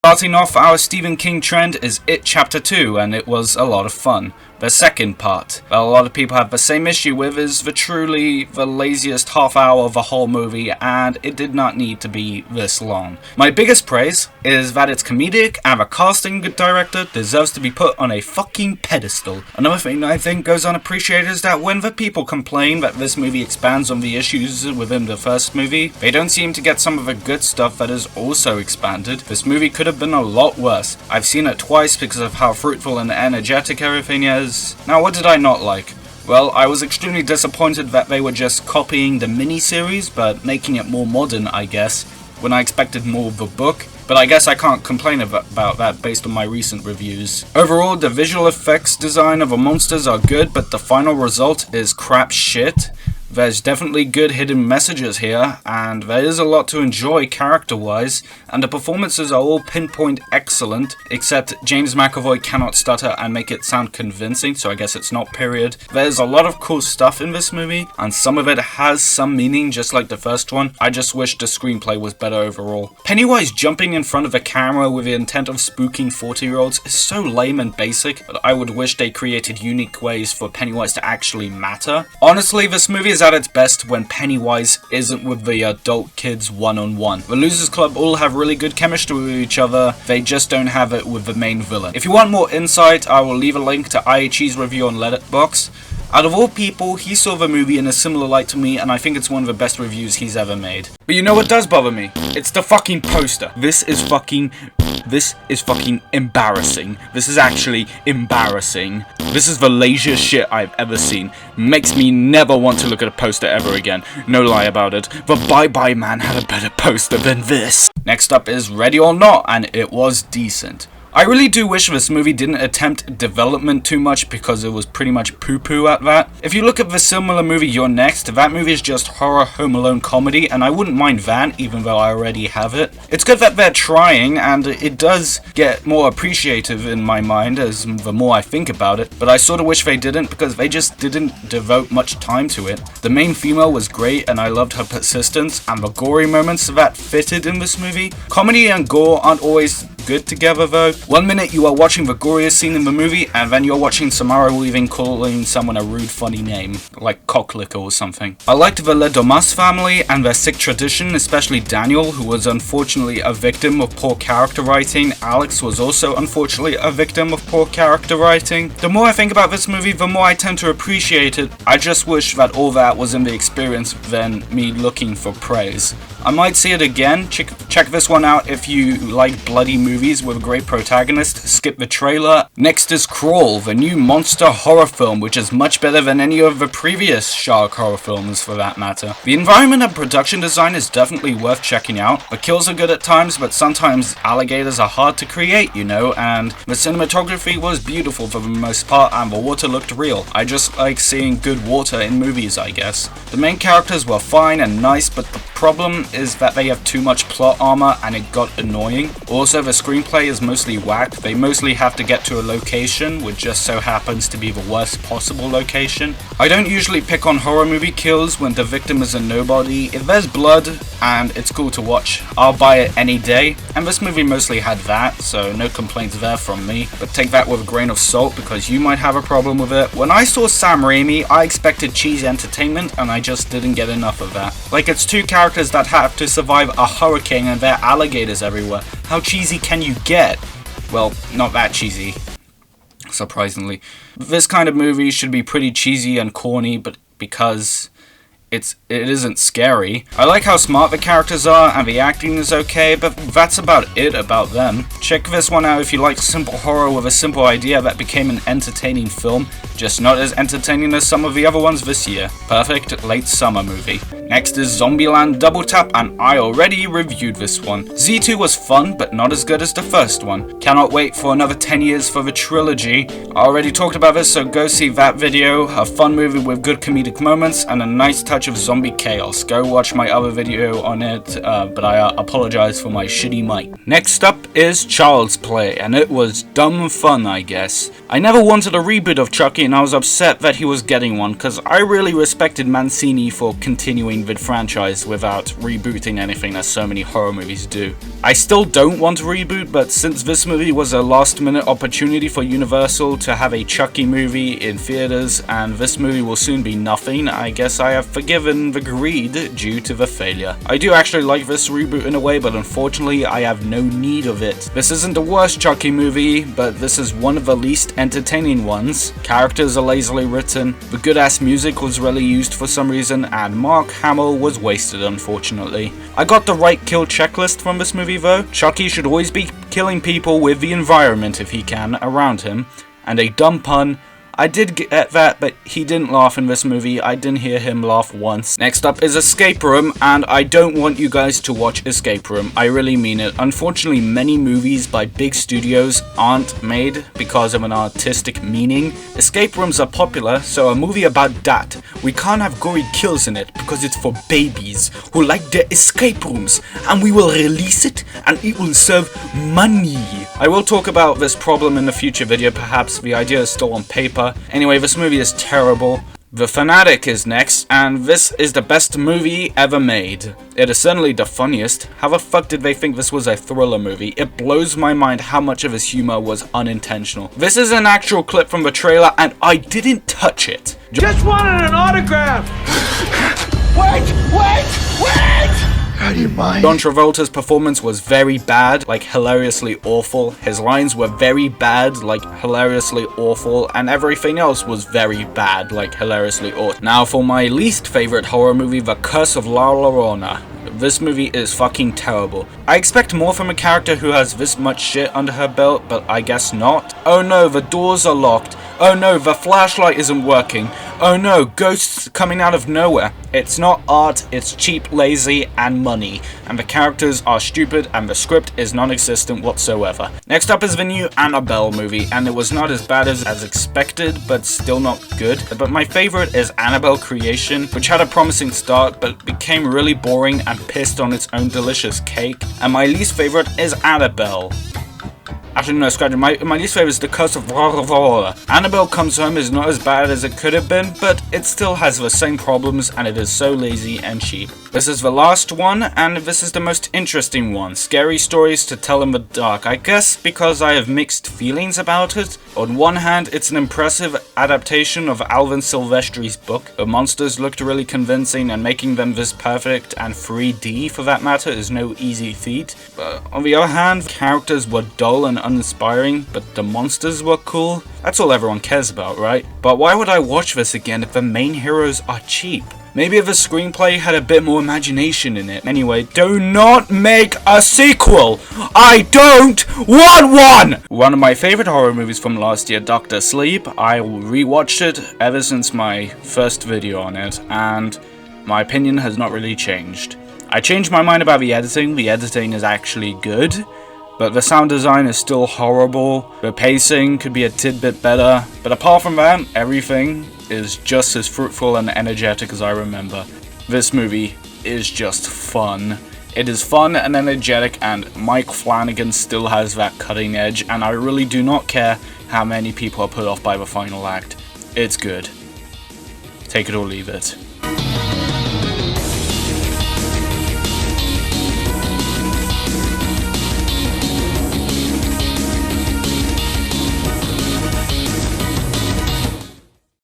Starting off our Stephen King trend is It Chapter 2, and it was a lot of fun. The second part, that a lot of people have the same issue with, is truly the laziest half hour of the whole movie, and it did not need to be this long. My biggest praise is that it's comedic, and the casting director deserves to be put on a fucking pedestal. Another thing I think goes unappreciated is that when the people complain that this movie expands on the issues within the first movie, they don't seem to get some of the good stuff that is also expanded. This movie could have been a lot worse. I've seen it twice because of how fruitful and energetic everything is. Now, what did I not like? Well, I was extremely disappointed that they were just copying the mini-series, but making it more modern, I guess, when I expected more of the book. But I guess I can't complain about that based on my recent reviews. Overall, the visual effects design of the monsters are good, but the final result is crap shit. There's definitely good hidden messages here, and there is a lot to enjoy character-wise, and the performances are all pinpoint excellent, except James McAvoy cannot stutter and make it sound convincing, so I guess it's not period. There's a lot of cool stuff in this movie, and some of it has some meaning just like the first one. I just wish the screenplay was better overall. Pennywise jumping in front of a camera with the intent of spooking 40-year-olds is so lame and basic, but I would wish they created unique ways for Pennywise to actually matter. Honestly, this movie is at its best when Pennywise isn't with the adult kids one-on-one. The Losers Club all have really good chemistry with each other, they just don't have it with the main villain. If you want more insight, I will leave a link to IHE's review on Letterboxd. Out of all people, he saw the movie in a similar light to me, and I think it's one of the best reviews he's ever made. But you know what does bother me? It's the fucking poster. This is fucking embarrassing. This is actually embarrassing. This is the laziest shit I've ever seen. Makes me never want to look at a poster ever again. No lie about it. The Bye Bye Man had a better poster than this. Next up is Ready or Not, and it was decent. I really do wish this movie didn't attempt development too much because it was pretty much poo-poo at that. If you look at the similar movie You're Next, that movie is just horror Home Alone comedy, and I wouldn't mind that even though I already have it. It's good that they're trying, and it does get more appreciative in my mind as the more I think about it, but I sort of wish they didn't because they just didn't devote much time to it. The main female was great and I loved her persistence and the gory moments that fitted in this movie. Comedy and gore aren't always good together though. One minute you are watching the goriest scene in the movie, and then you're watching Samara Weaving calling someone a rude funny name, like Cocklicker or something. I liked the Le Domas family and their sick tradition, especially Daniel, who was unfortunately a victim of poor character writing. Alex was also unfortunately a victim of poor character writing. The more I think about this movie, the more I tend to appreciate it. I just wish that all that was in the experience than me looking for praise. I might see it again. Check this one out if you like bloody movies with a great protagonist. Skip the trailer. Next is Crawl, the new monster horror film, which is much better than any of the previous shark horror films for that matter. The environment and production design is definitely worth checking out. The kills are good at times, but sometimes alligators are hard to create, you know, and the cinematography was beautiful for the most part and the water looked real. I just like seeing good water in movies, I guess. The main characters were fine and nice, but the problem is that they have too much plot armor and it got annoying. Also, the screenplay is mostly whack. They mostly have to get to a location, which just so happens to be the worst possible location. I don't usually pick on horror movie kills when the victim is a nobody. If there's blood and it's cool to watch, I'll buy it any day, and this movie mostly had that, so no complaints there from me. But take that with a grain of salt because you might have a problem with it. When I saw Sam Raimi, I expected cheesy entertainment and I just didn't get enough of that. Like, it's two characters that have to survive a hurricane and there are alligators everywhere. How cheesy can you get? Well, not that cheesy, surprisingly. This kind of movie should be pretty cheesy and corny, but because it isn't scary. I like how smart the characters are and the acting is okay, but that's about it about them. Check this one out if you like simple horror with a simple idea that became an entertaining film, just not as entertaining as some of the other ones this year. Perfect late summer movie. Next is Zombieland Double Tap, and I already reviewed this one. Z2 was fun, but not as good as the first one. Cannot wait for another 10 years for the trilogy. I already talked about this, so go see that video. A fun movie with good comedic moments and a nice touch touch of zombie chaos. Go watch my other video on it, but I apologize for my shitty mic. Next up is Child's Play, and it was dumb fun, I guess. I never wanted a reboot of Chucky, and I was upset that he was getting one, because I really respected Mancini for continuing the franchise without rebooting anything as so many horror movies do. I still don't want a reboot, but since this movie was a last-minute opportunity for Universal to have a Chucky movie in theaters, and this movie will soon be nothing, I guess I have forgiven the greed due to the failure. I do actually like this reboot in a way, but unfortunately I have no need of it. This isn't the worst Chucky movie, but this is one of the least entertaining ones. Characters are lazily written, the good-ass music was rarely used for some reason, and Mark Hamill was wasted, unfortunately. I got the right kill checklist from this movie though. Chucky should always be killing people with the environment if he can around him, and a dumb pun. I did get that, but he didn't laugh in this movie. I didn't hear him laugh once. Next up is Escape Room, and I don't want you guys to watch Escape Room. I really mean it. Unfortunately, many movies by big studios aren't made because of an artistic meaning. Escape Rooms are popular, so a movie about that, we can't have gory kills in it because it's for babies who like their escape rooms, and we will release it and it will serve money. I will talk about this problem in a future video, perhaps. The idea is still on paper. Anyway, this movie is terrible. The Fanatic is next, and this is the best movie ever made. It is certainly the funniest. How the fuck did they think this was a thriller movie? It blows my mind how much of his humor was unintentional. This is an actual clip from the trailer, and I didn't touch it. Just wanted an autograph! Wait! How do you mind? John Travolta's performance was very bad, like hilariously awful. His lines were very bad, like hilariously awful, and everything else was very bad, like hilariously awful. Now for my least favorite horror movie, The Curse of La Llorona. This movie is fucking terrible. I expect more from a character who has this much shit under her belt, but I guess not. Oh no, the doors are locked. Oh no, the flashlight isn't working. Oh no, ghosts coming out of nowhere. It's not art, it's cheap, lazy, and money. And the characters are stupid, and the script is non-existent whatsoever. Next up is the new Annabelle movie, and it was not as bad as expected, but still not good. But my favorite is Annabelle Creation, which had a promising start, but became really boring and pissed on its own delicious cake. And my least favorite is Annabelle. Actually, no, scratch it. My least favorite is The Curse of La Llorona. Annabelle Comes Home is not as bad as it could have been, but it still has the same problems, and it is so lazy and cheap. This is the last one, and this is the most interesting one. Scary stories to tell in the dark. I guess because I have mixed feelings about it. On one hand, it's an impressive adaptation of Alvin Silvestri's book. The monsters looked really convincing, and making them this perfect and 3D for that matter is no easy feat. But on the other hand, characters were dull and uninspiring, but the monsters were cool. That's all everyone cares about, right? But why would I watch this again if the main heroes are cheap? Maybe if the screenplay had a bit more imagination in it. Anyway, do not make a sequel! I don't want one! One of my favorite horror movies from last year, Dr. Sleep. I rewatched it ever since my first video on it, and my opinion has not really changed. I changed my mind about the editing. The editing is actually good, but the sound design is still horrible. The pacing could be a tidbit better, but apart from that, everything is just as fruitful and energetic as I remember. This movie is just fun. It is fun and energetic, and Mike Flanagan still has that cutting edge, and I really do not care how many people are put off by the final act. It's good. Take it or leave it.